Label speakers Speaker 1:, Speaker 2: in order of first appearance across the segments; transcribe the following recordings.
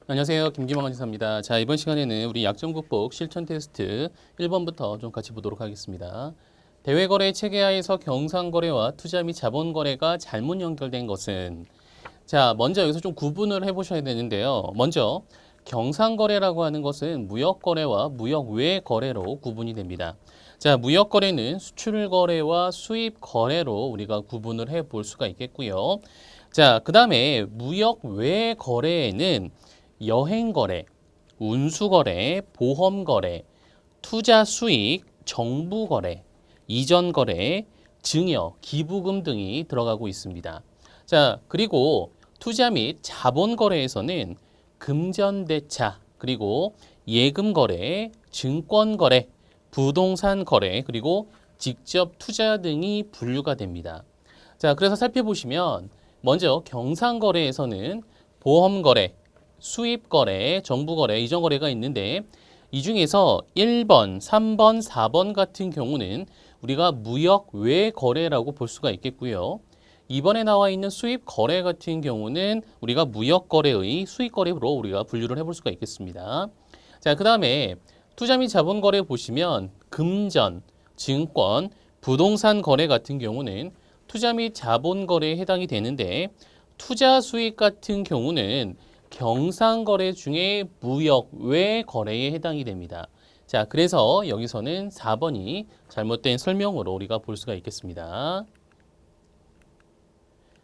Speaker 1: 안녕하세요. 김기만 강사입니다. 자, 이번 시간에는 우리 약정 극복 실천 테스트 1번부터 좀 같이 보도록 하겠습니다. 대외거래 체계하에서 경상거래와 투자 및 자본거래가 잘못 연결된 것은, 자, 먼저 여기서 좀 구분을 해보셔야 되는데요. 먼저 경상거래라고 하는 것은 무역거래와 무역외 거래로 구분이 됩니다. 자, 무역거래는 수출거래와 수입거래로 우리가 구분을 해볼 수가 있겠고요. 자, 그 다음에 무역외 거래에는 여행거래, 운수거래, 보험거래, 투자수익, 정부거래, 이전거래, 증여, 기부금 등이 들어가고 있습니다. 자, 그리고 투자 및 자본거래에서는 금전대차, 그리고 예금거래, 증권거래, 부동산거래, 그리고 직접 투자 등이 분류가 됩니다. 자, 그래서 살펴보시면 먼저 경상거래에서는 보험거래, 수입거래, 정부거래, 이전거래가 있는데 이 중에서 1번, 3번, 4번 같은 경우는 우리가 무역 외 거래라고 볼 수가 있겠고요. 이번에 나와 있는 수입 거래 같은 경우는 우리가 무역 거래의 수입 거래로 우리가 분류를 해볼 수가 있겠습니다. 자, 그다음에 투자 및 자본 거래 보시면 금전, 증권, 부동산 거래 같은 경우는 투자 및 자본 거래에 해당이 되는데 투자 수익 같은 경우는 경상거래 중에 무역 외 거래에 해당이 됩니다. 자, 그래서 여기서는 4번이 잘못된 설명으로 우리가 볼 수가 있겠습니다.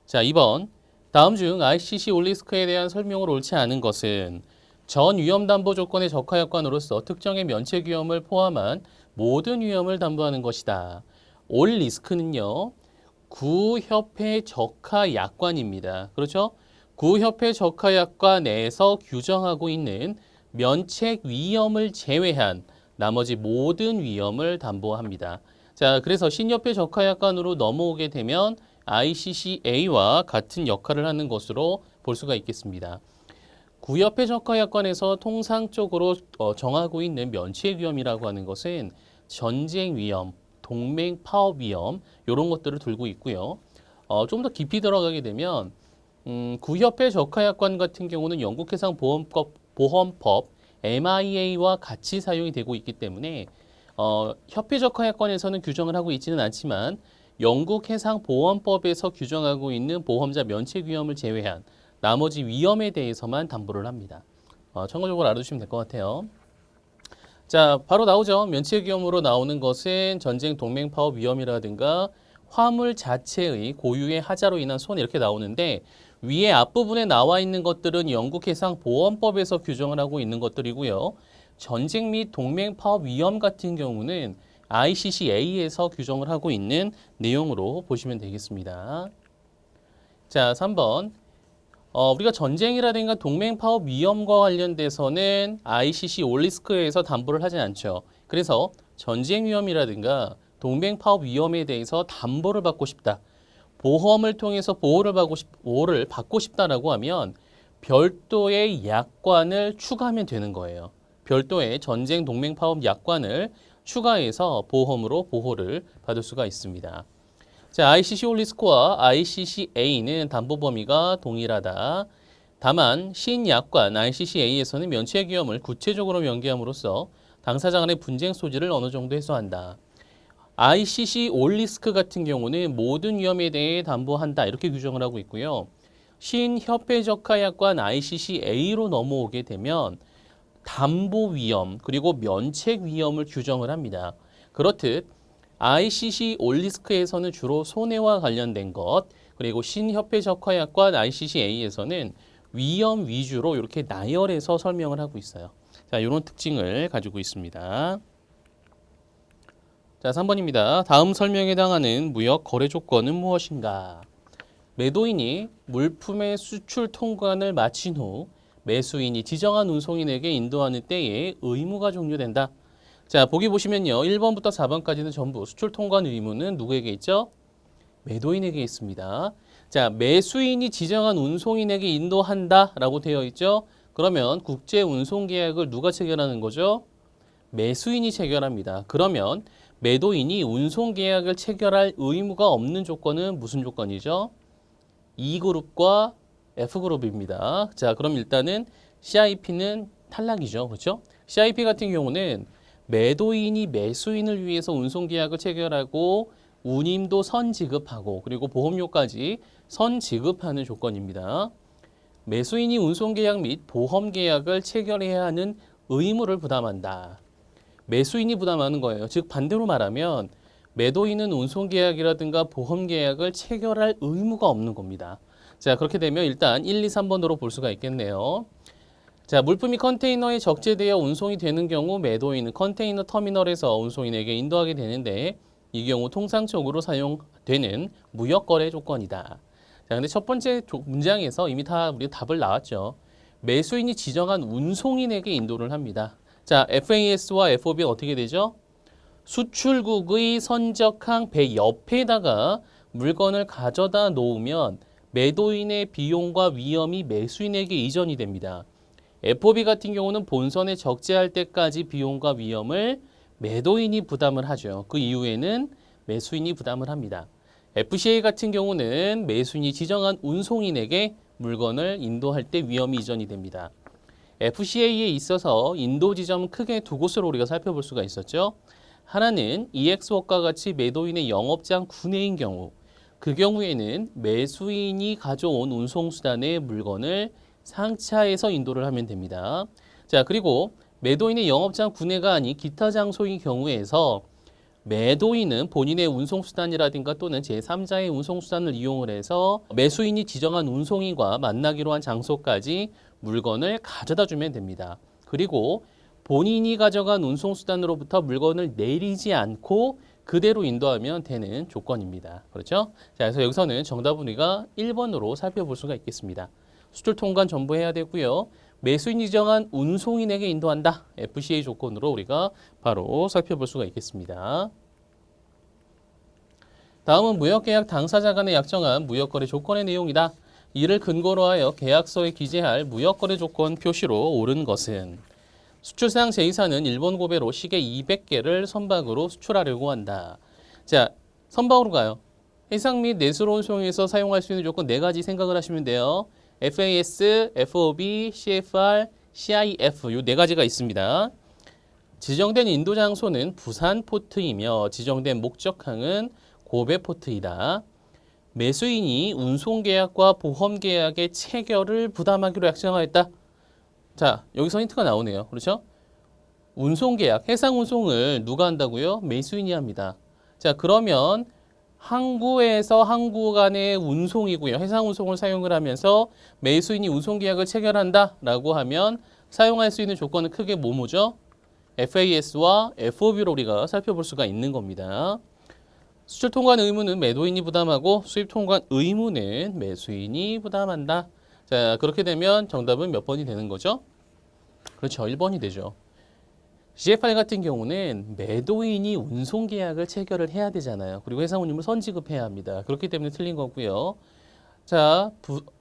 Speaker 1: 자, 2번. 다음 중 ICC 올리스크에 대한 설명을 옳지 않은 것은 전 위험 담보 조건의 적하 약관으로서 특정의 면책 위험을 포함한 모든 위험을 담보하는 것이다. 올 리스크는요, 구협회 적하 약관입니다. 그렇죠? 구협회 적하 약관 내에서 규정하고 있는 면책 위험을 제외한 나머지 모든 위험을 담보합니다. 자, 그래서 신협회 적하 약관으로 넘어오게 되면 ICCA와 같은 역할을 하는 것으로 볼 수가 있겠습니다. 구협회 적하 약관에서 통상적으로 정하고 있는 면책 위험이라고 하는 것은 전쟁 위험, 동맹 파업 위험 이런 것들을 들고 있고요. 좀 더 깊이 들어가게 되면 구협회 적하약관 같은 경우는 영국해상보험법 MIA와 같이 사용이 되고 있기 때문에 협회 적하약관에서는 규정을 하고 있지는 않지만 영국해상보험법에서 규정하고 있는 보험자 면책 위험을 제외한 나머지 위험에 대해서만 담보를 합니다. 참고적으로 알아두시면 될 것 같아요. 자, 바로 나오죠. 면책 위험으로 나오는 것은 전쟁 동맹 파업 위험이라든가 화물 자체의 고유의 하자로 인한 손해 이렇게 나오는데 위에 앞부분에 나와 있는 것들은 영국해상보험법에서 규정을 하고 있는 것들이고요. 전쟁 및 동맹 파업 위험 같은 경우는 ICCA에서 규정을 하고 있는 내용으로 보시면 되겠습니다. 자, 3번. 우리가 전쟁이라든가 동맹 파업 위험과 관련돼서는 ICC 올리스크에서 담보를 하진 않죠. 그래서 전쟁 위험이라든가 동맹 파업 위험에 대해서 담보를 받고 싶다. 보험을 통해서 보호를 받고 싶다라고 하면 별도의 약관을 추가하면 되는 거예요. 별도의 전쟁 동맹 파업 약관을 추가해서 보험으로 보호를 받을 수가 있습니다. 자, ICC 올리스크와 ICCA는 담보 범위가 동일하다. 다만 신약관 ICCA에서는 면책 위험을 구체적으로 명기함으로써 당사자 간의 분쟁 소지를 어느 정도 해소한다. ICC 올리스크 같은 경우는 모든 위험에 대해 담보한다 이렇게 규정을 하고 있고요. 신협회 적하약관 ICCA로 넘어오게 되면 담보 위험 그리고 면책 위험을 규정을 합니다. 그렇듯 ICC 올리스크에서는 주로 손해와 관련된 것, 그리고 신협회 적하약관 ICCA에서는 위험 위주로 이렇게 나열해서 설명을 하고 있어요. 자, 이런 특징을 가지고 있습니다. 자, 3번입니다. 다음 설명에 해당하는 무역 거래 조건은 무엇인가? 매도인이 물품의 수출 통관을 마친 후 매수인이 지정한 운송인에게 인도하는 때에 의무가 종료된다. 자, 보기 보시면요. 1번부터 4번까지는 전부 수출 통관 의무는 누구에게 있죠? 매도인에게 있습니다. 자, 매수인이 지정한 운송인에게 인도한다라고 되어 있죠? 그러면 국제 운송 계약을 누가 체결하는 거죠? 매수인이 체결합니다. 그러면 매도인이 운송 계약을 체결할 의무가 없는 조건은 무슨 조건이죠? E그룹과 F그룹입니다. 자, 그럼 일단은 CIP는 탈락이죠. 그렇죠? CIP 같은 경우는 매도인이 매수인을 위해서 운송계약을 체결하고 운임도 선지급하고 그리고 보험료까지 선지급하는 조건입니다. 매수인이 운송계약 및 보험계약을 체결해야 하는 의무를 부담한다. 매수인이 부담하는 거예요. 즉 반대로 말하면 매도인은 운송계약이라든가 보험계약을 체결할 의무가 없는 겁니다. 자, 그렇게 되면 일단 1, 2, 3번으로 볼 수가 있겠네요. 자, 물품이 컨테이너에 적재되어 운송이 되는 경우 매도인은 컨테이너 터미널에서 운송인에게 인도하게 되는데 이 경우 통상적으로 사용되는 무역거래 조건이다. 자, 근데 첫 번째 문장에서 이미 다 우리 답을 나왔죠. 매수인이 지정한 운송인에게 인도를 합니다. 자, FAS와 FOB는 어떻게 되죠? 수출국의 선적항 배 옆에다가 물건을 가져다 놓으면 매도인의 비용과 위험이 매수인에게 이전이 됩니다. FOB 같은 경우는 본선에 적재할 때까지 비용과 위험을 매도인이 부담을 하죠. 그 이후에는 매수인이 부담을 합니다. FCA 같은 경우는 매수인이 지정한 운송인에게 물건을 인도할 때 위험이 이전이 됩니다. FCA에 있어서 인도 지점은 크게 두 곳으로 우리가 살펴볼 수가 있었죠. 하나는 EX웍과 같이 매도인의 영업장 구내인 경우, 그 경우에는 매수인이 가져온 운송수단의 물건을 상차해서 인도를 하면 됩니다. 자, 그리고 매도인의 영업장 구내가 아닌 기타 장소인 경우에서 매도인은 본인의 운송수단이라든가 또는 제3자의 운송수단을 이용을 해서 매수인이 지정한 운송인과 만나기로 한 장소까지 물건을 가져다 주면 됩니다. 그리고 본인이 가져간 운송수단으로부터 물건을 내리지 않고 그대로 인도하면 되는 조건입니다. 그렇죠? 자, 그래서 여기서는 정답은 우리가 1번으로 살펴볼 수가 있겠습니다. 수출 통관 전부해야 되고요. 매수인이 지정한 운송인에게 인도한다. FCA 조건으로 우리가 바로 살펴볼 수가 있겠습니다. 다음은 무역계약 당사자 간에 약정한 무역거래 조건의 내용이다. 이를 근거로 하여 계약서에 기재할 무역거래 조건 표시로 옳은 것은 수출상 제2사는 일본 고베로 시계 200개를 선박으로 수출하려고 한다. 자, 선박으로 가요. 해상 및 내수로 운송에서 사용할 수 있는 조건 4가지 생각을 하시면 돼요. FAS, FOB, CFR, CIF 이 4가지가 있습니다. 지정된 인도 장소는 부산 포트이며 지정된 목적항은 고베 포트이다. 매수인이 운송계약과 보험계약의 체결을 부담하기로 약정하였다. 자, 여기서 힌트가 나오네요. 그렇죠? 운송계약, 해상운송을 누가 한다고요? 매수인이 합니다. 자, 그러면 항구에서 항구 간의 운송이고요. 해상운송을 사용을 하면서 매수인이 운송계약을 체결한다라고 하면 사용할 수 있는 조건은 크게 뭐죠? FAS와 FOB로 우리가 살펴볼 수가 있는 겁니다. 수출 통관 의무는 매도인이 부담하고 수입 통관 의무는 매수인이 부담한다. 자, 그렇게 되면 정답은 몇 번이 되는 거죠? 그렇죠. 1번이 되죠. CFR 같은 경우는 매도인이 운송계약을 체결을 해야 되잖아요. 그리고 해상운임을 선지급해야 합니다. 그렇기 때문에 틀린 거고요. 자,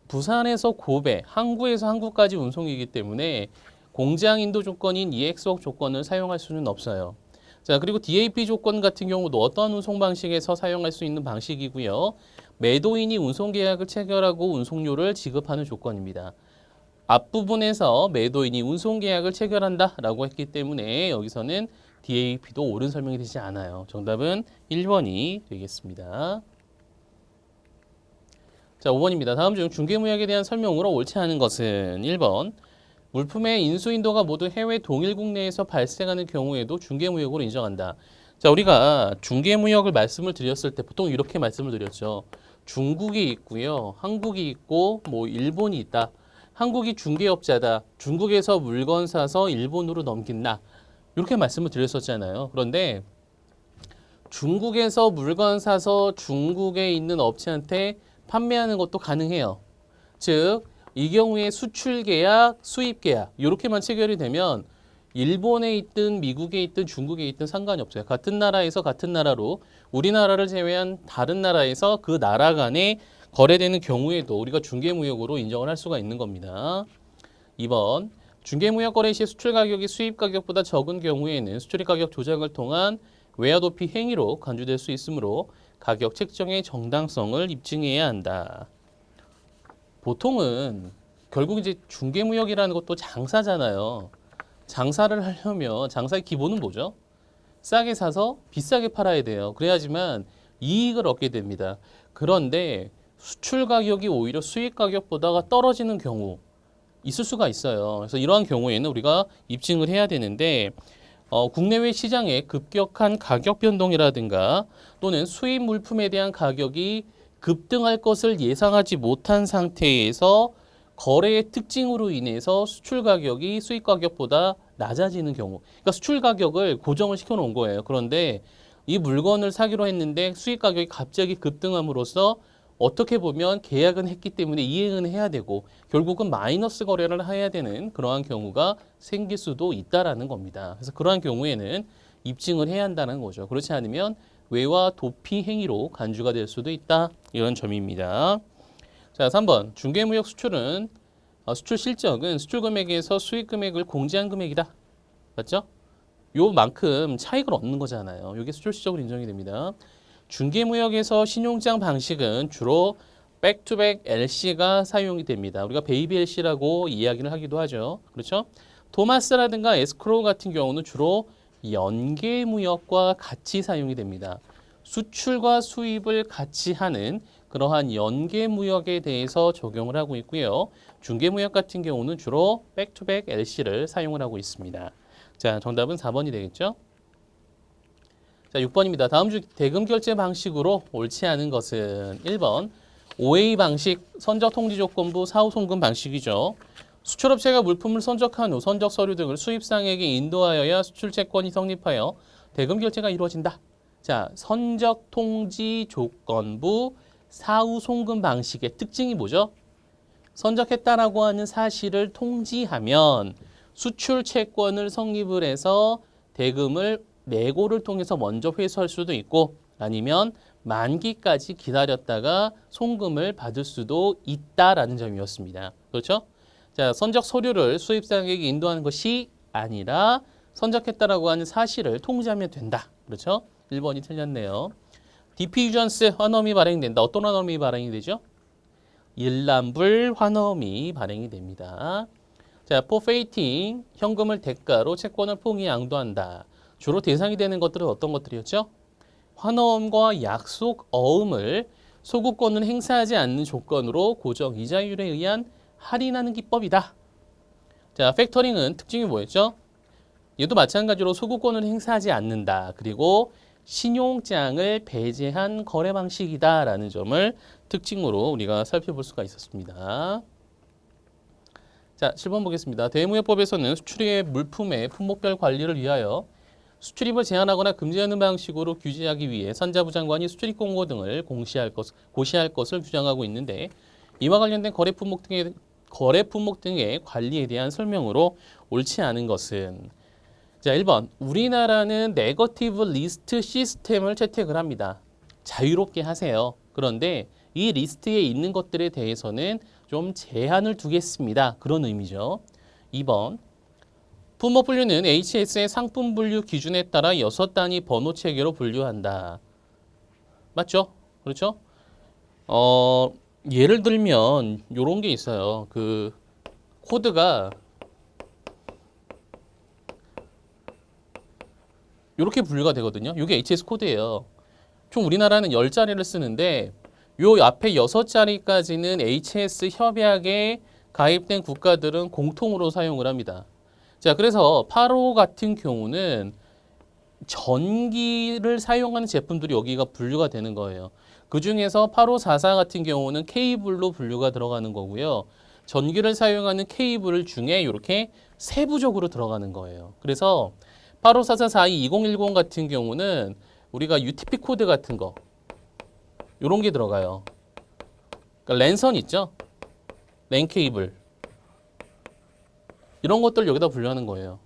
Speaker 1: 부산에서 고베, 항구에서 항구까지 운송이기 때문에 공장 인도 조건인 EX웍 조건을 사용할 수는 없어요. 자, 그리고 DAP 조건 같은 경우도 어떠한 운송 방식에서 사용할 수 있는 방식이고요. 매도인이 운송계약을 체결하고 운송료를 지급하는 조건입니다. 앞부분에서 매도인이 운송계약을 체결한다라고 했기 때문에 여기서는 DAP도 옳은 설명이 되지 않아요. 정답은 1번이 되겠습니다. 자, 5번입니다. 다음 중 중개무역에 대한 설명으로 옳지 않은 것은 1번. 물품의 인수인도가 모두 해외 동일국 내에서 발생하는 경우에도 중개무역으로 인정한다. 자, 우리가 중개무역을 말씀을 드렸을 때 보통 이렇게 말씀을 드렸죠. 중국이 있고요. 한국이 있고 일본이 있다. 한국이 중개업자다. 중국에서 물건 사서 일본으로 넘긴다. 이렇게 말씀을 드렸었잖아요. 그런데 중국에서 물건 사서 중국에 있는 업체한테 판매하는 것도 가능해요. 즉, 이 경우에 수출계약, 수입계약 이렇게만 체결이 되면 일본에 있든 미국에 있든 중국에 있든 상관이 없어요. 같은 나라에서 같은 나라로 우리나라를 제외한 다른 나라에서 그 나라 간에 거래되는 경우에도 우리가 중개무역으로 인정을 할 수가 있는 겁니다. 2번, 중개무역 거래 시 수출 가격이 수입 가격보다 적은 경우에는 수출입 가격 조작을 통한 외화 도피 행위로 간주될 수 있으므로 가격 책정의 정당성을 입증해야 한다. 보통은 결국 이제 중개무역이라는 것도 장사잖아요. 장사를 하려면 장사의 기본은 뭐죠? 싸게 사서 비싸게 팔아야 돼요. 그래야지만 이익을 얻게 됩니다. 그런데 수출 가격이 오히려 수입 가격보다가 떨어지는 경우 있을 수가 있어요. 그래서 이러한 경우에는 우리가 입증을 해야 되는데 국내외 시장의 급격한 가격 변동이라든가 또는 수입 물품에 대한 가격이 급등할 것을 예상하지 못한 상태에서 거래의 특징으로 인해서 수출 가격이 수입 가격보다 낮아지는 경우. 그러니까 수출 가격을 고정을 시켜 놓은 거예요. 그런데 이 물건을 사기로 했는데 수입 가격이 갑자기 급등함으로써 어떻게 보면 계약은 했기 때문에 이행은 해야 되고 결국은 마이너스 거래를 해야 되는 그러한 경우가 생길 수도 있다라는 겁니다. 그래서 그러한 경우에는 입증을 해야 한다는 거죠. 그렇지 않으면 외화 도피 행위로 간주가 될 수도 있다. 이런 점입니다. 자, 3번. 중개무역 수출은 수출 실적은 수출 금액에서 수입 금액을 공제한 금액이다. 맞죠? 요만큼 차익을 얻는 거잖아요. 이게 수출 실적으로 인정이 됩니다. 중개무역에서 신용장 방식은 주로 백투백 LC가 사용이 됩니다. 우리가 베이비 LC라고 이야기를 하기도 하죠. 그렇죠? 토마스라든가 에스크로우 같은 경우는 주로 연계무역과 같이 사용이 됩니다. 수출과 수입을 같이 하는 그러한 연계무역에 대해서 적용을 하고 있고요. 중개무역 같은 경우는 주로 백투백 LC를 사용을 하고 있습니다. 자, 정답은 4번이 되겠죠? 자, 6번입니다. 다음 중 대금 결제 방식으로 옳지 않은 것은 1번 OA 방식, 선적 통지 조건부 사후 송금 방식이죠. 수출업체가 물품을 선적한 후 선적 서류 등을 수입상에게 인도하여야 수출 채권이 성립하여 대금 결제가 이루어진다. 자, 선적 통지 조건부 사후 송금 방식의 특징이 뭐죠? 선적했다라고 하는 사실을 통지하면 수출 채권을 성립을 해서 대금을 내고를 통해서 먼저 회수할 수도 있고 아니면 만기까지 기다렸다가 송금을 받을 수도 있다라는 점이었습니다. 그렇죠? 자, 선적 서류를 수입상에게 인도하는 것이 아니라 선적했다라고 하는 사실을 통지하면 된다. 그렇죠? 1번이 틀렸네요. 디퓨전스 환엄이 발행된다. 어떤 환엄이 발행이 되죠? 일람불 환엄이 발행이 됩니다. 자, 포페이팅, 현금을 대가로 채권을 포기 양도한다. 주로 대상이 되는 것들은 어떤 것들이었죠? 환어음과 약속 어음을 소구권을 행사하지 않는 조건으로 고정 이자율에 의한 할인하는 기법이다. 자, 팩터링은 특징이 뭐였죠? 얘도 마찬가지로 소구권을 행사하지 않는다. 그리고 신용장을 배제한 거래 방식이다라는 점을 특징으로 우리가 살펴볼 수가 있었습니다. 자, 7번 보겠습니다. 대무역법에서는 수출입의 물품의 품목별 관리를 위하여 수출입을 제한하거나 금지하는 방식으로 규제하기 위해 산자부 장관이 수출입 공고 등을 고시할 것을 규정하고 있는데 이와 관련된 거래 품목 등의 관리에 대한 설명으로 옳지 않은 것은 자, 1번. 우리나라는 네거티브 리스트 시스템을 채택을 합니다. 자유롭게 하세요. 그런데 이 리스트에 있는 것들에 대해서는 좀 제한을 두겠습니다. 그런 의미죠. 2번. 품목 분류는 HS의 상품 분류 기준에 따라 6단위 번호 체계로 분류한다. 맞죠? 그렇죠? 예를 들면 요런 게 있어요. 그 코드가 이렇게 분류가 되거든요. 이게 HS 코드예요. 총 우리나라는 10자리를 쓰는데 요 앞에 6자리까지는 HS 협약에 가입된 국가들은 공통으로 사용을 합니다. 자, 그래서 8호 같은 경우는 전기를 사용하는 제품들이 여기가 분류가 되는 거예요. 그 중에서 8544 같은 경우는 케이블로 분류가 들어가는 거고요. 전기를 사용하는 케이블 중에 이렇게 세부적으로 들어가는 거예요. 그래서 8544422010 같은 경우는 우리가 UTP 코드 같은 거 이런 게 들어가요. 그러니까 랜선 있죠? 랜 케이블 이런 것들 여기다 분류하는 거예요.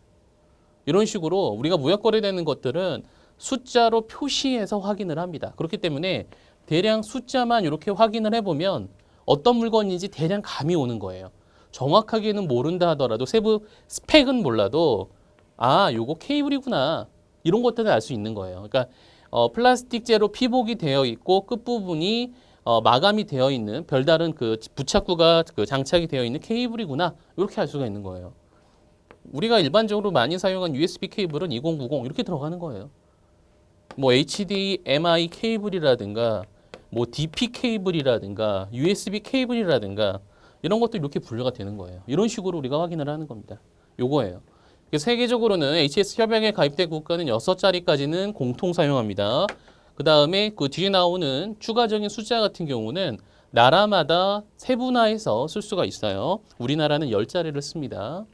Speaker 1: 이런 식으로 우리가 무역 거래되는 것들은 숫자로 표시해서 확인을 합니다. 그렇기 때문에 대략 숫자만 이렇게 확인을 해보면 어떤 물건인지 대략 감이 오는 거예요. 정확하게는 모른다 하더라도 세부 스펙은 몰라도 아, 요거 케이블이구나. 이런 것들을 알 수 있는 거예요. 그러니까 플라스틱 재로 피복이 되어 있고 끝부분이 마감이 되어 있는 별다른 그 부착구가 그 장착이 되어 있는 케이블이구나 이렇게 알 수가 있는 거예요. 우리가 일반적으로 많이 사용한 USB 케이블은 2090 이렇게 들어가는 거예요. 뭐 HDMI 케이블이라든가 뭐 DP 케이블이라든가 USB 케이블이라든가 이런 것도 이렇게 분류가 되는 거예요. 이런 식으로 우리가 확인을 하는 겁니다. 요거예요. 세계적으로는 HS 협약에 가입된 국가는 6자리까지는 공통 사용합니다. 그 다음에 그 뒤에 나오는 추가적인 숫자 같은 경우는 나라마다 세분화해서 쓸 수가 있어요. 우리나라는 10자리를 씁니다.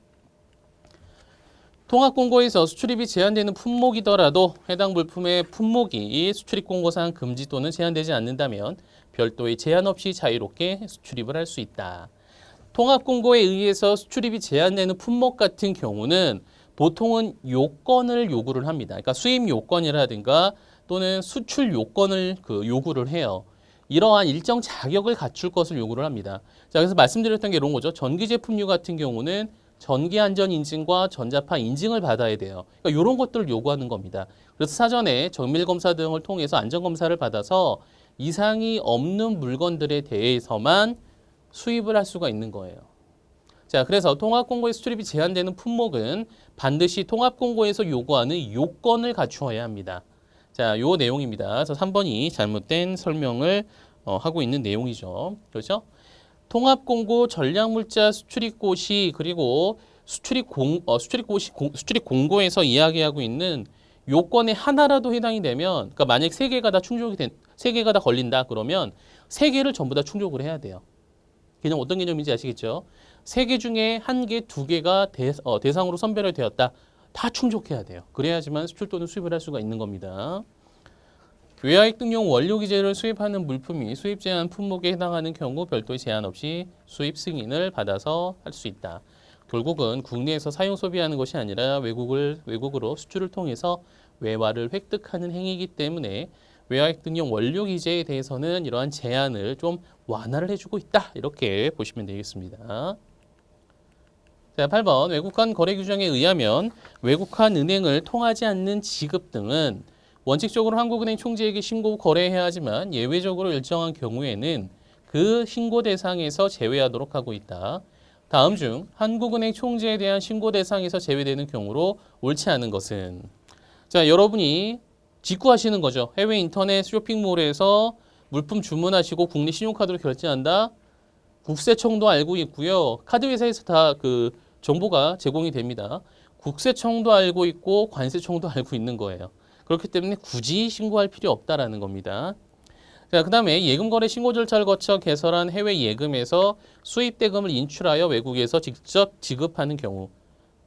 Speaker 1: 통합공고에서 수출입이 제한되는 품목이더라도 해당 물품의 품목이 수출입공고상 금지 또는 제한되지 않는다면 별도의 제한 없이 자유롭게 수출입을 할 수 있다. 통합공고에 의해서 수출입이 제한되는 품목 같은 경우는 보통은 요건을 요구를 합니다. 그러니까 수입 요건이라든가 또는 수출 요건을 요구를 해요. 이러한 일정 자격을 갖출 것을 요구를 합니다. 자, 그래서 말씀드렸던 게 이런 거죠. 전기 제품류 같은 경우는 전기 안전 인증과 전자파 인증을 받아야 돼요. 그러니까 이런 것들을 요구하는 겁니다. 그래서 사전에 정밀 검사 등을 통해서 안전 검사를 받아서 이상이 없는 물건들에 대해서만 수입을 할 수가 있는 거예요. 자, 그래서 통합공고의 수출입이 제한되는 품목은 반드시 통합공고에서 요구하는 요건을 갖추어야 합니다. 자, 요 내용입니다. 그래서 3번이 잘못된 설명을 하고 있는 내용이죠. 그렇죠? 통합공고 전략물자 수출입고시 그리고 수출입공고에서 이야기하고 있는 요건에 하나라도 해당이 되면, 그러니까 만약 세 개가 다 걸린다 그러면 세 개를 전부 다 충족을 해야 돼요. 개념 어떤 개념인지 아시겠죠? 세 개 중에 한 개, 두 개가 대상으로 선별이 되었다. 다 충족해야 돼요. 그래야지만 수출 또는 수입을 할 수가 있는 겁니다. 외화익 등용 원료 기재를 수입하는 물품이 수입 제한 품목에 해당하는 경우 별도의 제한 없이 수입 승인을 받아서 할 수 있다. 결국은 국내에서 사용 소비하는 것이 아니라 외국으로 수출을 통해서 외화를 획득하는 행위이기 때문에 외화익 등용 원료 기재에 대해서는 이러한 제한을 좀 완화를 해주고 있다. 이렇게 보시면 되겠습니다. 자, 8번 외국환 거래 규정에 의하면 외국환 은행을 통하지 않는 지급 등은 원칙적으로 한국은행 총재에게 신고 거래해야 하지만 예외적으로 일정한 경우에는 그 신고 대상에서 제외하도록 하고 있다. 다음 중 한국은행 총재에 대한 신고 대상에서 제외되는 경우로 옳지 않은 것은, 자, 여러분이 직구하시는 거죠. 해외 인터넷 쇼핑몰에서 물품 주문하시고 국내 신용카드로 결제한다. 국세청도 알고 있고요. 카드 회사에서 다 그 정보가 제공이 됩니다. 국세청도 알고 있고 관세청도 알고 있는 거예요. 그렇기 때문에 굳이 신고할 필요 없다라는 겁니다. 자, 그다음에 예금 거래 신고 절차를 거쳐 개설한 해외 예금에서 수입 대금을 인출하여 외국에서 직접 지급하는 경우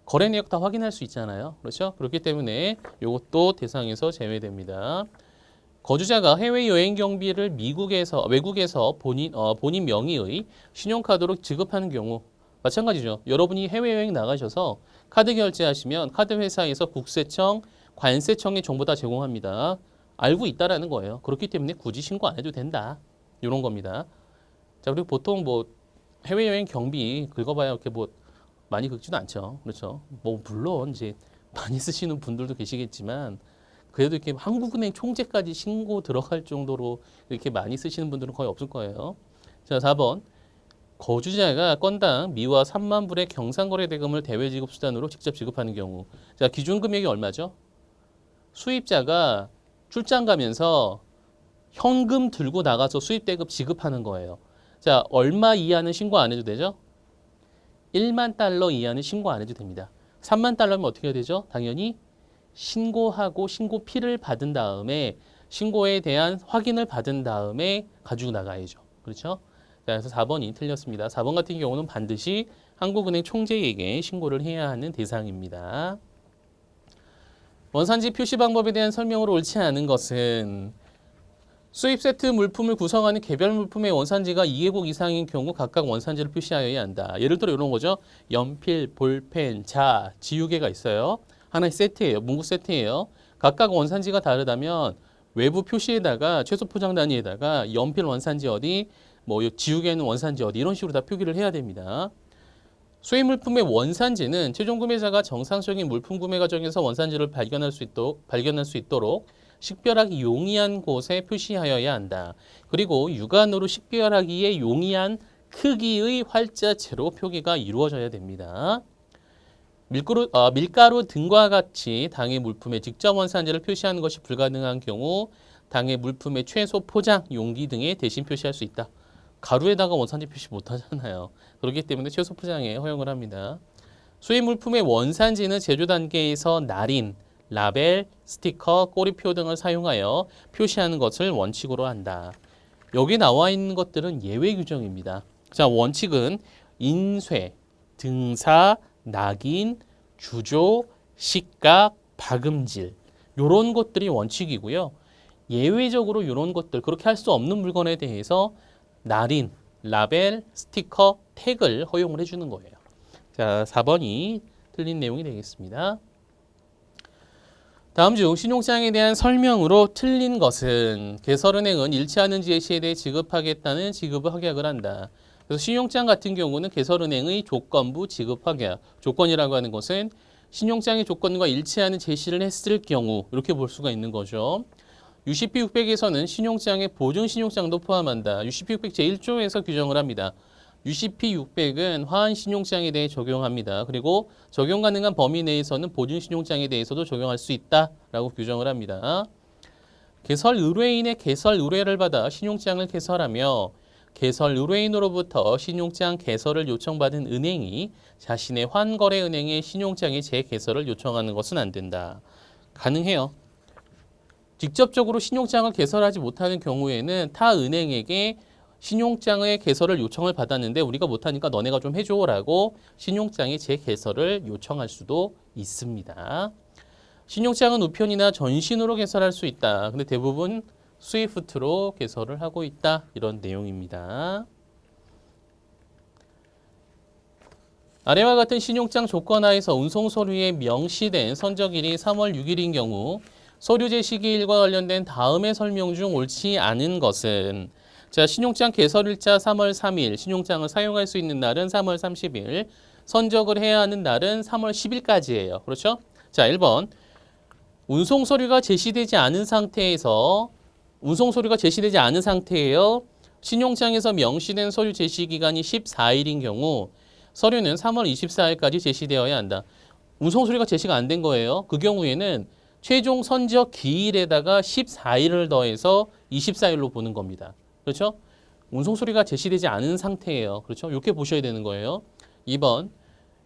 Speaker 1: 거래 내역 다 확인할 수 있잖아요. 그렇죠? 그렇기 때문에 이것도 대상에서 제외됩니다. 거주자가 해외 여행 경비를 외국에서 본인 명의의 신용카드로 지급하는 경우 마찬가지죠. 여러분이 해외여행 나가셔서 카드 결제하시면 카드 회사에서 국세청, 관세청의 정보 다 제공합니다. 알고 있다라는 거예요. 그렇기 때문에 굳이 신고 안 해도 된다. 이런 겁니다. 자, 그리고 보통 뭐 해외여행 경비 긁어봐야 이렇게 뭐 많이 긁지도 않죠. 그렇죠. 뭐 물론 이제 많이 쓰시는 분들도 계시겠지만 그래도 이렇게 한국은행 총재까지 신고 들어갈 정도로 이렇게 많이 쓰시는 분들은 거의 없을 거예요. 자, 4번. 거주자가 건당 미화 3만 불의 경상거래 대금을 대외 지급 수단으로 직접 지급하는 경우. 자, 기준 금액이 얼마죠? 수입자가 출장 가면서 현금 들고 나가서 수입 대금 지급하는 거예요. 자, 얼마 이하는 신고 안 해도 되죠? 1만 달러 이하는 신고 안 해도 됩니다. 3만 달러면 어떻게 해야 되죠? 당연히 신고하고 신고피를 받은 다음에 신고에 대한 확인을 받은 다음에 가지고 나가야죠. 그렇죠? 자, 그래서 4번이 틀렸습니다. 4번 같은 경우는 반드시 한국은행 총재에게 신고를 해야 하는 대상입니다. 원산지 표시 방법에 대한 설명으로 옳지 않은 것은 수입 세트 물품을 구성하는 개별 물품의 원산지가 2개국 이상인 경우 각각 원산지를 표시하여야 한다. 예를 들어 이런 거죠. 연필, 볼펜, 자, 지우개가 있어요. 하나의 세트예요. 문구 세트예요. 각각 원산지가 다르다면 외부 표시에다가 최소 포장 단위에다가 연필 원산지 어디, 뭐 지우개는 원산지 어디 이런 식으로 다 표기를 해야 됩니다. 수입 물품의 원산지는 최종 구매자가 정상적인 물품 구매 과정에서 원산지를 발견할 수 있도록 식별하기 용이한 곳에 표시하여야 한다. 그리고 육안으로 식별하기에 용이한 크기의 활자체로 표기가 이루어져야 됩니다. 밀가루 등과 같이 당의 물품의 직접 원산지를 표시하는 것이 불가능한 경우 당의 물품의 최소 포장, 용기 등에 대신 표시할 수 있다. 가루에다가 원산지 표시 못하잖아요. 그렇기 때문에 최소 포장에 허용을 합니다. 수입 물품의 원산지는 제조 단계에서 날인, 라벨, 스티커, 꼬리표 등을 사용하여 표시하는 것을 원칙으로 한다. 여기 나와 있는 것들은 예외 규정입니다. 자, 원칙은 인쇄, 등사, 낙인, 주조, 식각, 박음질 이런 것들이 원칙이고요. 예외적으로 이런 것들, 그렇게 할 수 없는 물건에 대해서 날인, 라벨, 스티커, 태그를 허용을 해주는 거예요. 자, 4번이 틀린 내용이 되겠습니다. 다음 중 신용장에 대한 설명으로 틀린 것은 개설은행은 일치하는 제시에 대해 지급하겠다는 지급을 확약을 한다. 그래서 신용장 같은 경우는 개설은행의 조건부 지급 확약, 조건이라고 하는 것은 신용장의 조건과 일치하는 제시를 했을 경우 이렇게 볼 수가 있는 거죠. UCP 600에서는 신용장의 보증 신용장도 포함한다. UCP 600 제1조에서 규정을 합니다. UCP 600은 화한 신용장에 대해 적용합니다. 그리고 적용 가능한 범위 내에서는 보증 신용장에 대해서도 적용할 수 있다라고 규정을 합니다. 개설 의뢰인의 개설 의뢰를 받아 신용장을 개설하며 개설 의뢰인으로부터 신용장 개설을 요청받은 은행이 자신의 환거래 은행의 신용장의 재개설을 요청하는 것은 안 된다. 가능해요. 직접적으로 신용장을 개설하지 못하는 경우에는 타 은행에게 신용장의 개설을 요청을 받았는데 우리가 못하니까 너네가 좀 해줘라고 신용장의 재개설을 요청할 수도 있습니다. 신용장은 우편이나 전신으로 개설할 수 있다. 근데 대부분 스위프트로 개설을 하고 있다. 이런 내용입니다. 아래와 같은 신용장 조건 하에서 운송 서류에 명시된 선적일이 3월 6일인 경우 서류 제시기일과 관련된 다음의 설명 중 옳지 않은 것은 자, 신용장 개설일자 3월 3일, 신용장을 사용할 수 있는 날은 3월 30일, 선적을 해야 하는 날은 3월 10일까지예요. 그렇죠? 자, 1번. 운송 서류가 제시되지 않은 상태에서 신용장에서 명시된 서류 제시 기간이 14일인 경우 서류는 3월 24일까지 제시되어야 한다. 운송 서류가 제시가 안 된 거예요. 그 경우에는 최종 선적 기일에다가 14일을 더해서 24일로 보는 겁니다. 그렇죠? 운송 서류가 제시되지 않은 상태예요. 그렇죠? 이렇게 보셔야 되는 거예요. 2번.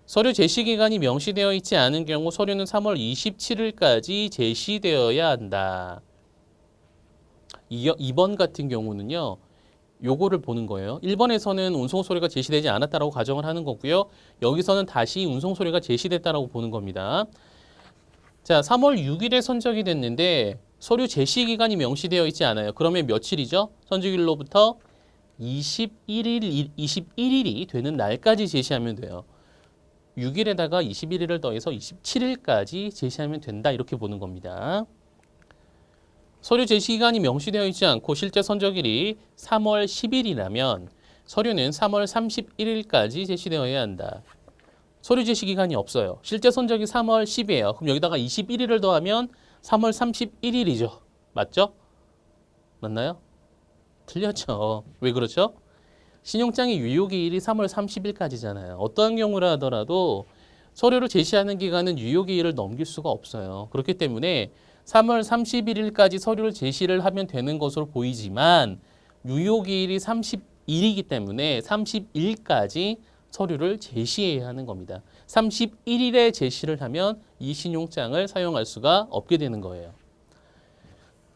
Speaker 1: 서류 제시 기간이 명시되어 있지 않은 경우 서류는 3월 27일까지 제시되어야 한다. 2번 같은 경우는요. 요거를 보는 거예요. 1번에서는 운송 서류가 제시되지 않았다라고 가정을 하는 거고요. 여기서는 다시 운송 서류가 제시됐다라고 보는 겁니다. 자, 3월 6일에 선적이 됐는데 서류 제시 기간이 명시되어 있지 않아요. 그러면 며칠이죠? 선적일로부터 21일이 되는 날까지 제시하면 돼요. 6일에다가 21일을 더해서 27일까지 제시하면 된다. 이렇게 보는 겁니다. 서류 제시 기간이 명시되어 있지 않고 실제 선적일이 3월 10일이라면 서류는 3월 31일까지 제시되어야 한다. 서류 제시 기간이 없어요. 실제 선적이 3월 10이에요. 그럼 여기다가 21일을 더하면 3월 31일이죠. 맞죠? 맞나요? 틀렸죠. 왜 그렇죠? 신용장의 유효기일이 3월 30일까지잖아요. 어떠한 경우라 하더라도 서류를 제시하는 기간은 유효기일을 넘길 수가 없어요. 그렇기 때문에 3월 31일까지 서류를 제시를 하면 되는 것으로 보이지만 유효기일이 30일이기 때문에 30일까지 서류를 제시해야 하는 겁니다. 31일에 제시를 하면 이 신용장을 사용할 수가 없게 되는 거예요.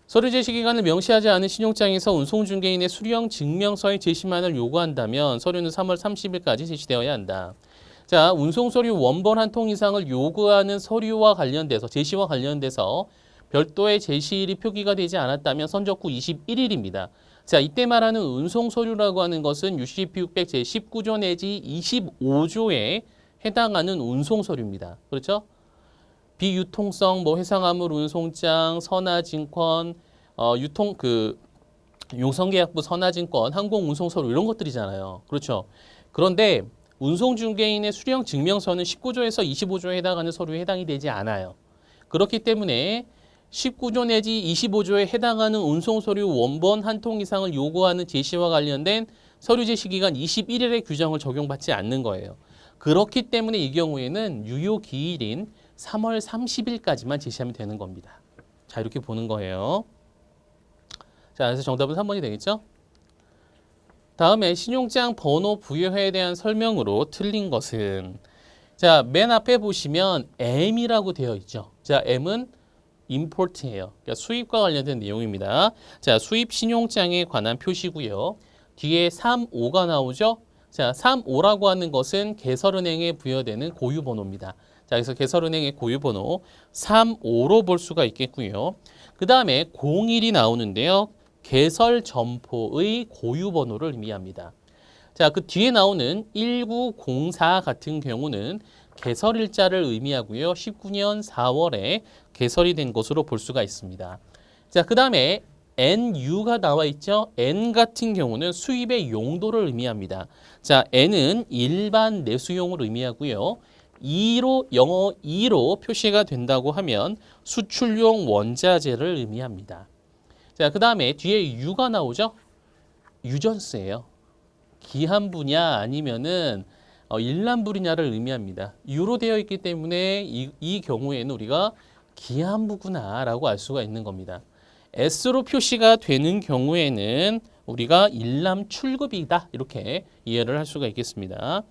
Speaker 1: 서류 제시 기간을 명시하지 않은 신용장에서 운송중개인의 수령 증명서의 제시만을 요구한다면 서류는 3월 30일까지 제시되어야 한다. 자, 운송서류 원본 한 통 이상을 요구하는 서류와 관련돼서 제시와 관련돼서 별도의 제시일이 표기가 되지 않았다면 선적 후 21일입니다. 자, 이때 말하는 운송서류라고 하는 것은 UCP 600 제19조 내지 25조에 해당하는 운송서류입니다. 그렇죠? 비유통성, 해상화물 운송장, 선화증권, 용성계약부 선화증권, 항공운송서류 이런 것들이잖아요. 그렇죠? 그런데 운송중개인의 수령 증명서는 19조에서 25조에 해당하는 서류에 해당이 되지 않아요. 그렇기 때문에 19조 내지 25조에 해당하는 운송서류 원본 한 통 이상을 요구하는 제시와 관련된 서류 제시 기간 21일의 규정을 적용받지 않는 거예요. 그렇기 때문에 이 경우에는 유효 기일인 3월 30일까지만 제시하면 되는 겁니다. 자, 이렇게 보는 거예요. 자, 그래서 정답은 3번이 되겠죠? 다음에 신용장 번호 부여에 대한 설명으로 틀린 것은, 자, 맨 앞에 보시면 M이라고 되어 있죠. 자, M은 import예요. 그러니까 수입과 관련된 내용입니다. 자, 수입 신용장에 관한 표시고요. 뒤에 3.5가 나오죠. 자, 3.5라고 하는 것은 개설은행에 부여되는 고유번호입니다. 자, 그래서 개설은행의 고유번호 3.5로 볼 수가 있겠고요. 그 다음에 01이 나오는데요. 개설 점포의 고유번호를 의미합니다. 자, 그 뒤에 나오는 1904 같은 경우는 개설일자를 의미하고요. 19년 4월에 개설이 된 것으로 볼 수가 있습니다. 자, 그 다음에 NU가 나와 있죠. N 같은 경우는 수입의 용도를 의미합니다. 자, N은 일반 내수용을 의미하고요. 영어 2로 표시가 된다고 하면 수출용 원자재를 의미합니다. 자, 그 다음에 뒤에 U가 나오죠. 유전스예요. 기한부냐 아니면은 일란불이냐를 의미합니다. U로 되어 있기 때문에 이 경우에는 우리가 기한부구나라고 알 수가 있는 겁니다. S로 표시가 되는 경우에는 우리가 일람출급이다 이렇게 이해를 할 수가 있겠습니다.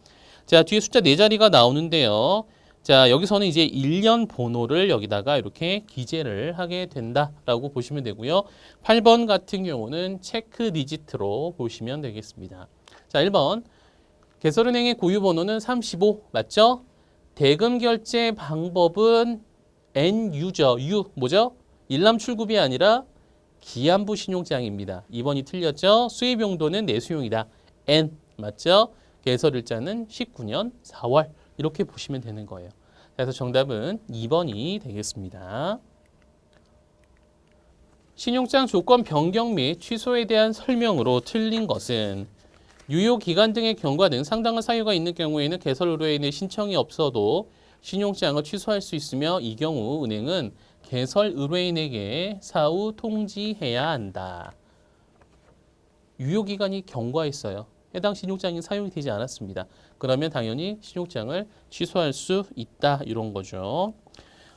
Speaker 1: 자, 뒤에 숫자 4자리가 나오는데요. 자, 여기서는 이제 1년 번호를 여기다가 이렇게 기재를 하게 된다라고 보시면 되고요. 8번 같은 경우는 체크 디지트로 보시면 되겠습니다. 자, 1번 개설은행의 고유번호는 35 맞죠? 대금 결제 방법은 NU죠. U 뭐죠? 일람출급이 아니라 기한부 신용장입니다. 2번이 틀렸죠? 수입 용도는 내수용이다. N 맞죠? 개설일자는 19년 4월 이렇게 보시면 되는 거예요. 그래서 정답은 2번이 되겠습니다. 신용장 조건 변경 및 취소에 대한 설명으로 틀린 것은 유효 기간 등의 경과 등 상당한 사유가 있는 경우에는 개설 의뢰인의 신청이 없어도 신용장을 취소할 수 있으며 이 경우 은행은 개설 의뢰인에게 사후 통지해야 한다. 유효 기간이 경과했어요. 해당 신용장이 사용이 되지 않았습니다. 그러면 당연히 신용장을 취소할 수 있다 이런 거죠.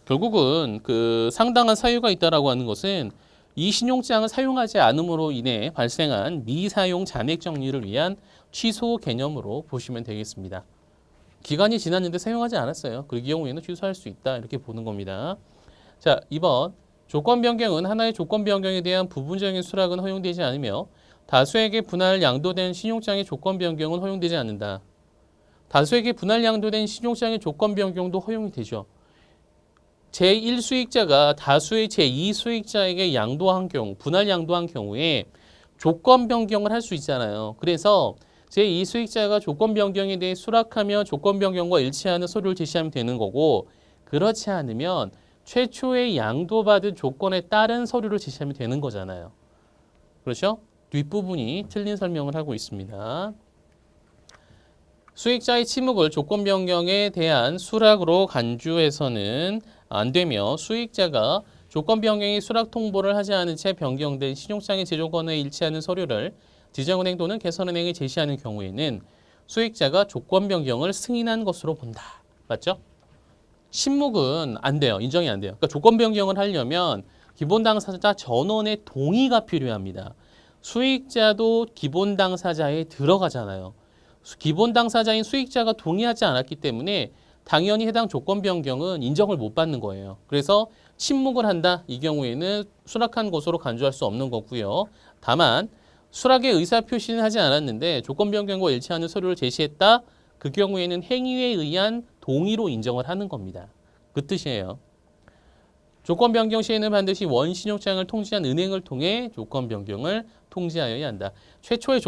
Speaker 1: 결국은 그 상당한 사유가 있다라고 하는 것은 이 신용장을 사용하지 않음으로 인해 발생한 미사용 잔액 정리를 위한 취소 개념으로 보시면 되겠습니다. 기간이 지났는데 사용하지 않았어요. 그 경우에는 취소할 수 있다 이렇게 보는 겁니다. 자, 2번 조건 변경은 하나의 조건 변경에 대한 부분적인 수락은 허용되지 않으며 다수에게 분할 양도된 신용장의 조건 변경은 허용되지 않는다. 다수에게 분할 양도된 신용장의 조건 변경도 허용이 되죠. 제1수익자가 다수의 제2수익자에게 양도한 경우, 분할 양도한 경우에 조건 변경을 할 수 있잖아요. 그래서 제2수익자가 조건 변경에 대해 수락하며 조건 변경과 일치하는 서류를 제시하면 되는 거고, 그렇지 않으면 최초에 양도받은 조건에 따른 서류를 제시하면 되는 거잖아요. 그렇죠? 뒷부분이 틀린 설명을 하고 있습니다. 수익자의 침묵을 조건 변경에 대한 수락으로 간주해서는 안 되며 수익자가 조건 변경의 수락 통보를 하지 않은 채 변경된 신용장의 제조건에 일치하는 서류를 지정은행 또는 개선은행에 제시하는 경우에는 수익자가 조건 변경을 승인한 것으로 본다. 맞죠? 침묵은 안 돼요. 인정이 안 돼요. 그러니까 조건 변경을 하려면 기본 당사자 전원의 동의가 필요합니다. 수익자도 기본 당사자에 들어가잖아요. 기본 당사자인 수익자가 동의하지 않았기 때문에 당연히 해당 조건 변경은 인정을 못 받는 거예요. 그래서 침묵을 한다. 이 경우에는 수락한 것으로 간주할 수 없는 거고요. 다만 수락의 의사 표시는 하지 않았는데 조건 변경과 일치하는 서류를 제시했다. 그 경우에는 행위에 의한 동의로 인정을 하는 겁니다. 그 뜻이에요. 조건 변경 시에는 반드시 원신용장을 통지한 은행을 통해 조건 변경을 통지하여야 한다. 최초의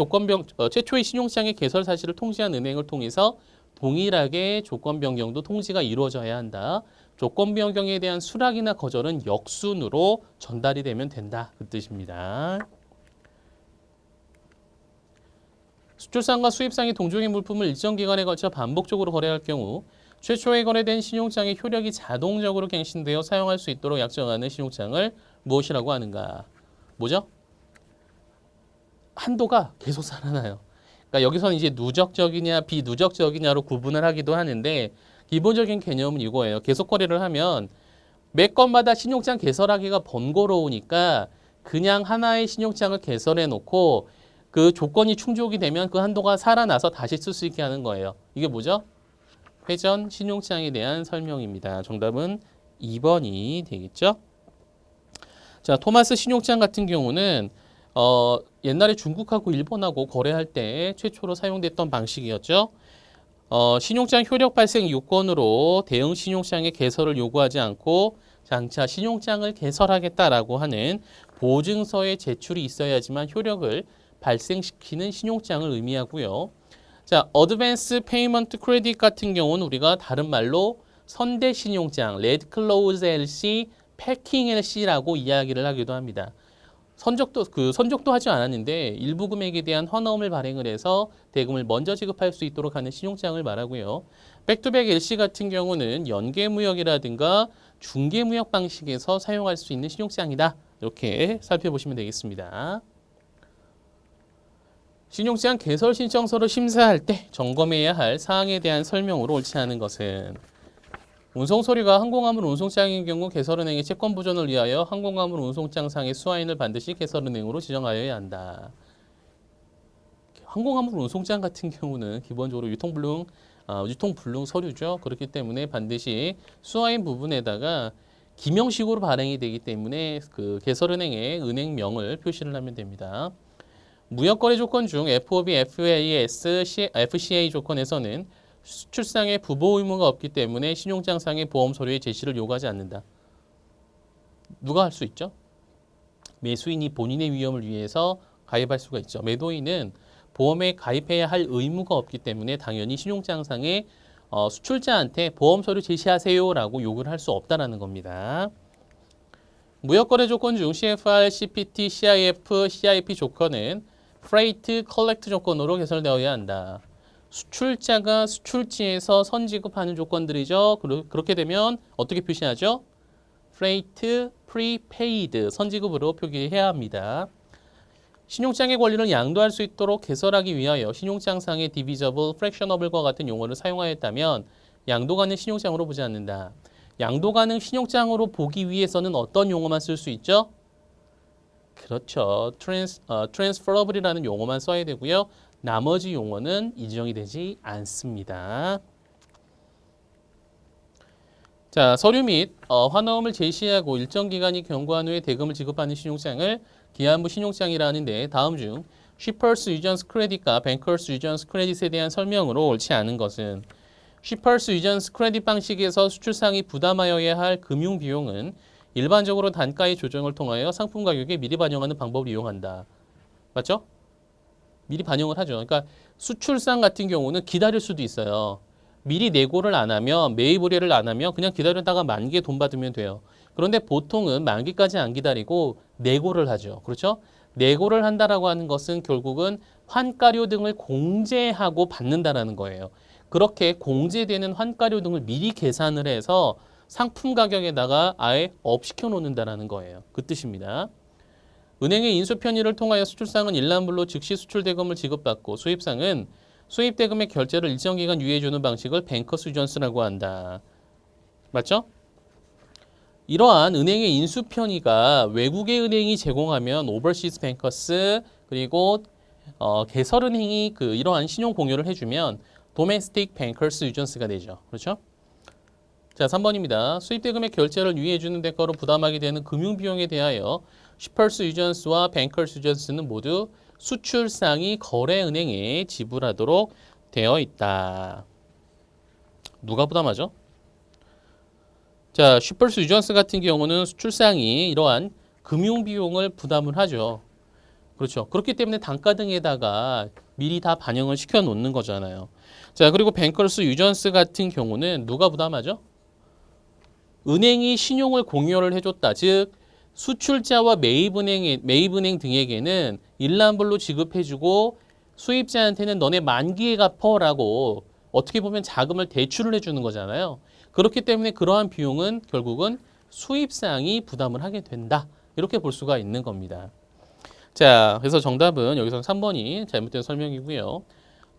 Speaker 1: 신용장의 개설 사실을 통지한 은행을 통해서 동일하게 조건 변경도 통지가 이루어져야 한다. 조건 변경에 대한 수락이나 거절은 역순으로 전달이 되면 된다. 그 뜻입니다. 수출상과 수입상이 동종의 물품을 일정 기간에 걸쳐 반복적으로 거래할 경우 최초에 거래된 신용장의 효력이 자동적으로 갱신되어 사용할 수 있도록 약정하는 신용장을 무엇이라고 하는가? 뭐죠? 한도가 계속 살아나요. 그러니까 여기서는 이제 누적적이냐 비누적적이냐로 구분을 하기도 하는데 기본적인 개념은 이거예요. 계속 거래를 하면 매 건마다 신용장 개설하기가 번거로우니까 그냥 하나의 신용장을 개설해 놓고 그 조건이 충족이 되면 그 한도가 살아나서 다시 쓸 수 있게 하는 거예요. 이게 뭐죠? 회전 신용장에 대한 설명입니다. 정답은 2번이 되겠죠? 자, 토마스 신용장 같은 경우는 옛날에 중국하고 일본하고 거래할 때 최초로 사용됐던 방식이었죠. 신용장 효력 발생 요건으로 대응 신용장의 개설을 요구하지 않고 장차 신용장을 개설하겠다라고 하는 보증서의 제출이 있어야지만 효력을 발생시키는 신용장을 의미하고요. 자, 어드밴스 페이먼트 크레딧 같은 경우는 우리가 다른 말로 선대 신용장, 레드 클로즈 LC, 패킹 LC라고 이야기를 하기도 합니다. 선적도 하지 않았는데 일부 금액에 대한 환원을 발행을 해서 대금을 먼저 지급할 수 있도록 하는 신용장을 말하고요. 백투백 LC 같은 경우는 연계무역이라든가 중개무역 방식에서 사용할 수 있는 신용장이다. 이렇게 살펴보시면 되겠습니다. 신용장 개설 신청서를 심사할 때 점검해야 할 사항에 대한 설명으로 옳지 않은 것은 운송서류가 항공화물 운송장인 경우 개설은행의 채권 보존을 위하여 항공화물 운송장상의 수화인을 반드시 개설은행으로 지정하여야 한다. 항공화물 운송장 같은 경우는 기본적으로 유통불능 서류죠. 그렇기 때문에 반드시 수화인 부분에다가 기명식으로 발행이 되기 때문에 그 개설은행의 은행명을 표시를 하면 됩니다. 무역거래 조건 중 FOB, FAS, FCA 조건에서는 수출상의 부보 의무가 없기 때문에 신용장상의 보험 서류의 제시를 요구하지 않는다. 누가 할 수 있죠? 매수인이 본인의 위험을 위해서 가입할 수가 있죠. 매도인은 보험에 가입해야 할 의무가 없기 때문에 당연히 신용장상의 수출자한테 보험 서류 제시하세요라고 요구를 할 수 없다라는 겁니다. 무역거래 조건 중 CFR, CPT, CIF, CIP 조건은 Freight Collect 조건으로 개설되어야 한다. 수출자가 수출지에서 선지급하는 조건들이죠. 그렇게 되면 어떻게 표시하죠? Freight Prepaid 선지급으로 표기해야 합니다. 신용장의 권리를 양도할 수 있도록 개설하기 위하여 신용장상의 Divisible, Fractionable과 같은 용어를 사용하였다면 양도 가능 신용장으로 보지 않는다. 양도 가능 신용장으로 보기 위해서는 어떤 용어만 쓸 수 있죠? 그렇죠. transferable이라는 용어만 써야 되고요. 나머지 용어는 인정이 되지 않습니다. 자, 서류 및 환원을 제시하고 일정 기간이 경과한 후에 대금을 지급하는 신용장을 기한부 신용장이라 하는데 다음 중 Shippers Usance Credit과 Bankers Usance Credit에 대한 설명으로 옳지 않은 것은 Shippers Usance Credit 방식에서 수출상이 부담하여야 할 금융 비용은 일반적으로 단가의 조정을 통하여 상품 가격에 미리 반영하는 방법을 이용한다. 맞죠? 미리 반영을 하죠. 그러니까 수출상 같은 경우는 기다릴 수도 있어요. 미리 내고를 안 하면 매입 의뢰를 안 하면 그냥 기다렸다가 만기에 돈 받으면 돼요. 그런데 보통은 만기까지 안 기다리고 내고를 하죠. 그렇죠? 내고를 한다라고 하는 것은 결국은 환가료 등을 공제하고 받는다라는 거예요. 그렇게 공제되는 환가료 등을 미리 계산을 해서 상품 가격에다가 아예 업시켜 놓는다라는 거예요. 그 뜻입니다. 은행의 인수 편의를 통하여 수출상은 일란불로 즉시 수출 대금을 지급받고 수입상은 수입 대금의 결제를 일정 기간 유예해 주는 방식을 뱅커스 유전스라고 한다. 맞죠? 이러한 은행의 인수 편의가 외국의 은행이 제공하면 오버시스 뱅커스 그리고 개설은행이 이러한 신용 공유를 해주면 도메스틱 뱅커스 유전스가 되죠. 그렇죠? 자, 3번입니다. 수입 대금의 결제를 유예해 주는 대가로 부담하게 되는 금융 비용에 대하여 Shippers Usance와 Bankers Usance는 모두 수출상이 거래은행에 지불하도록 되어 있다. 누가 부담하죠? 자, Shippers Usance 같은 경우는 수출상이 이러한 금융 비용을 부담을 하죠. 그렇죠. 그렇기 때문에 단가 등에다가 미리 다 반영을 시켜 놓는 거잖아요. 자, 그리고 Bankers Usance 같은 경우는 누가 부담하죠? 은행이 신용을 공유를 해줬다. 즉 수출자와 매입은행 등에게는 일란불로 지급해주고 수입자한테는 너네 만기에 갚어라고 어떻게 보면 자금을 대출을 해주는 거잖아요. 그렇기 때문에 그러한 비용은 결국은 수입상이 부담을 하게 된다. 이렇게 볼 수가 있는 겁니다. 자, 그래서 정답은 여기서 3번이 잘못된 설명이고요.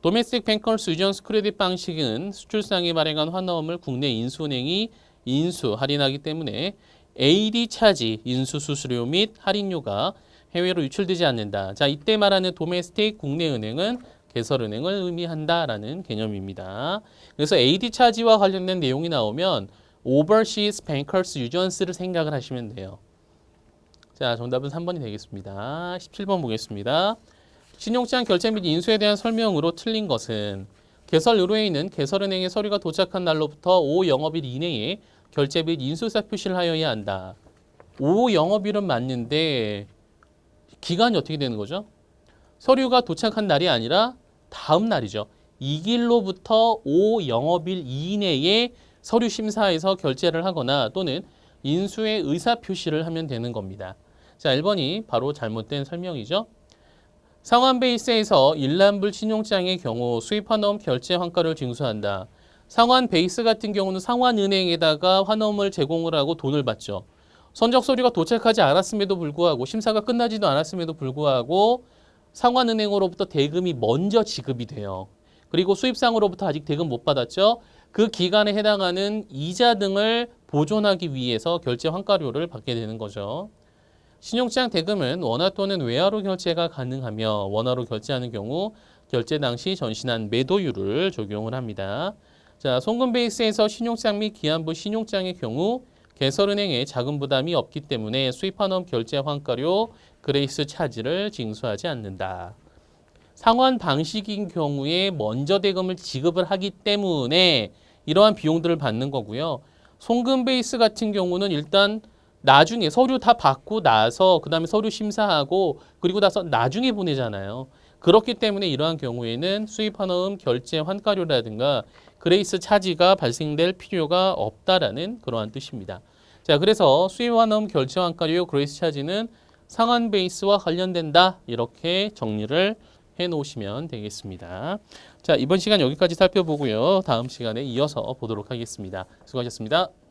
Speaker 1: 도메스틱 뱅커스 유전스 크레딧 방식은 수출상이 발행한 환원을 국내 인수은행이 인수 할인하기 때문에 AD 차지, 인수 수수료 및 할인료가 해외로 유출되지 않는다. 자, 이때 말하는 도메스틱 국내 은행은 개설은행을 의미한다라는 개념입니다. 그래서 AD 차지와 관련된 내용이 나오면 Overseas Bankers Usurance를 생각을 하시면 돼요. 자, 정답은 3번이 되겠습니다. 17번 보겠습니다. 신용장 결제 및 인수에 대한 설명으로 틀린 것은 개설 의뢰인은 개설은행에 서류가 도착한 날로부터 5영업일 이내에 결제 및 인수사 표시를 하여야 한다. 5영업일은 맞는데 기간이 어떻게 되는 거죠? 서류가 도착한 날이 아니라 다음 날이죠. 이 길로부터 5영업일 이내에 서류 심사에서 결제를 하거나 또는 인수의 의사 표시를 하면 되는 겁니다. 자, 1번이 바로 잘못된 설명이죠. 상환 베이스에서 일란불 신용장의 경우 수입환원 결제 환가를 징수한다. 상환 베이스 같은 경우는 상환은행에다가 환원을 제공을 하고 돈을 받죠. 선적 서류가 도착하지 않았음에도 불구하고 심사가 끝나지도 않았음에도 불구하고 상환은행으로부터 대금이 먼저 지급이 돼요. 그리고 수입상으로부터 아직 대금 못 받았죠. 그 기간에 해당하는 이자 등을 보존하기 위해서 결제 환가료를 받게 되는 거죠. 신용장 대금은 원화 또는 외화로 결제가 가능하며 원화로 결제하는 경우 결제 당시 전신한 매도율을 적용을 합니다. 자, 송금 베이스에서 신용장 및 기한부 신용장의 경우 개설은행에 자금 부담이 없기 때문에 수입환원 결제 환가료 그레이스 차지를 징수하지 않는다. 상환 방식인 경우에 먼저 대금을 지급을 하기 때문에 이러한 비용들을 받는 거고요. 송금 베이스 같은 경우는 일단 나중에 서류 다 받고 나서 그 다음에 서류 심사하고 그리고 나서 나중에 보내잖아요. 그렇기 때문에 이러한 경우에는 수입환원 결제 환가료라든가 그레이스 차지가 발생될 필요가 없다라는 그러한 뜻입니다. 자, 그래서 수입환원 결제 환가료 그레이스 차지는 상환 베이스와 관련된다. 이렇게 정리를 해 놓으시면 되겠습니다. 자, 이번 시간 여기까지 살펴보고요. 다음 시간에 이어서 보도록 하겠습니다. 수고하셨습니다.